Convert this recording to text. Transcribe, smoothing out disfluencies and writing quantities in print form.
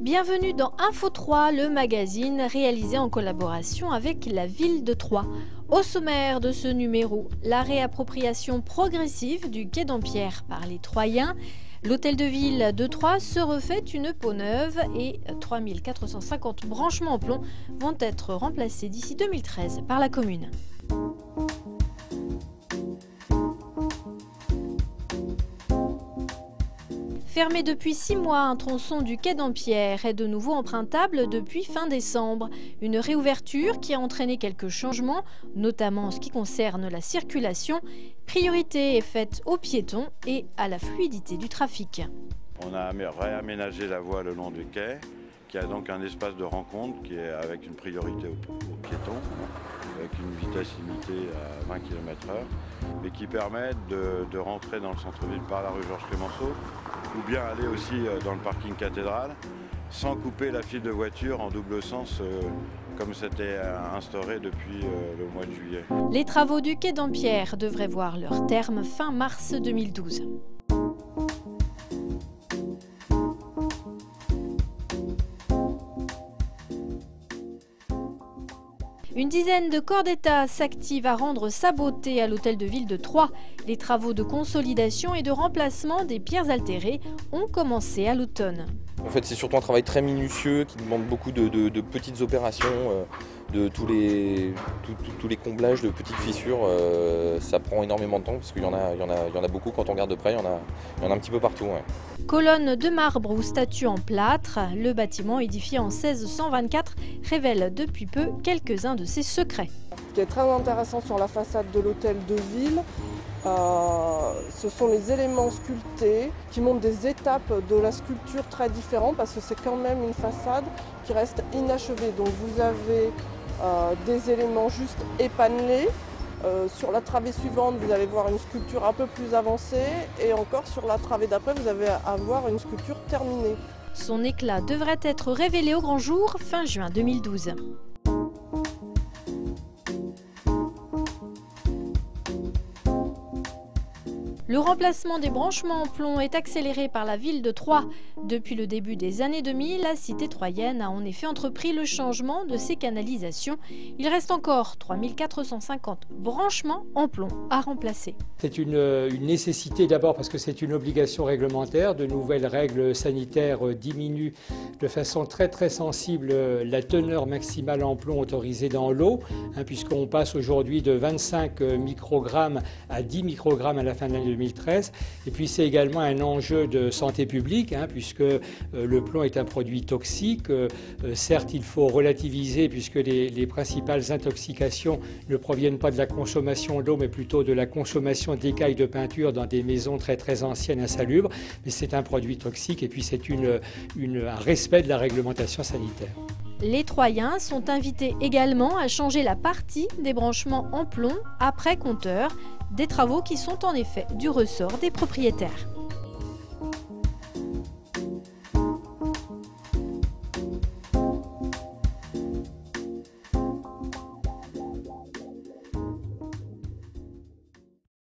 Bienvenue dans Info 3, le magazine réalisé en collaboration avec la ville de Troyes. Au sommaire de ce numéro, la réappropriation progressive du quai d'Ampierre par les Troyens. L'hôtel de ville de Troyes se refait une peau neuve et 3450 branchements en plomb vont être remplacés d'ici 2013 par la commune. Fermé depuis 6 mois, un tronçon du quai d'Ampierre est de nouveau empruntable depuis fin décembre. Une réouverture qui a entraîné quelques changements, notamment en ce qui concerne la circulation. Priorité est faite aux piétons et à la fluidité du trafic. On a réaménagé la voie le long du quai, qui a donc un espace de rencontre qui est avec une priorité aux piétons, avec une vitesse limitée à 20 km/h, mais qui permet de rentrer dans le centre-ville par la rue Georges Clemenceau, ou bien aller aussi dans le parking cathédrale, sans couper la file de voitures en double sens, comme c'était instauré depuis le mois de juillet. Les travaux du quai d'Ampierre devraient voir leur terme fin mars 2012. Une dizaine de corps d'État s'activent à rendre sa beauté à l'hôtel de ville de Troyes. Les travaux de consolidation et de remplacement des pierres altérées ont commencé à l'automne. En fait, c'est surtout un travail très minutieux qui demande beaucoup de petites opérations, de tous les comblages de petites fissures. Ça prend énormément de temps parce qu'il y en a beaucoup quand on regarde de près, il y en a un petit peu partout. Ouais. Colonnes de marbre ou statues en plâtre, le bâtiment édifié en 1624 révèle depuis peu quelques-uns de ses secrets. Ce qui est très intéressant sur la façade de l'hôtel de ville, ce sont les éléments sculptés qui montrent des étapes de la sculpture très différentes parce que c'est quand même une façade qui reste inachevée. Donc vous avez des éléments juste épanelés. Sur la travée suivante, vous allez voir une sculpture un peu plus avancée et encore sur la travée d'après, vous allez avoir une sculpture terminée. Son éclat devrait être révélé au grand jour fin juin 2012. Le remplacement des branchements en plomb est accéléré par la ville de Troyes. Depuis le début des années 2000, la cité troyenne a en effet entrepris le changement de ses canalisations. Il reste encore 3450 branchements en plomb à remplacer. C'est une nécessité d'abord parce que c'est une obligation réglementaire. De nouvelles règles sanitaires diminuent de façon très sensible la teneur maximale en plomb autorisée dans l'eau, puisqu'on passe aujourd'hui de 25 microgrammes à 10 microgrammes à la fin de l'année 2013. Et puis c'est également un enjeu de santé publique, puisque le plomb est un produit toxique. Certes, il faut relativiser puisque les principales intoxications ne proviennent pas de la consommation d'eau, mais plutôt de la consommation d'écailles de peinture dans des maisons très anciennes insalubres. Mais c'est un produit toxique et puis c'est un respect de la réglementation sanitaire. Les Troyens sont invités également à changer la partie des branchements en plomb après compteur, des travaux qui sont en effet du ressort des propriétaires.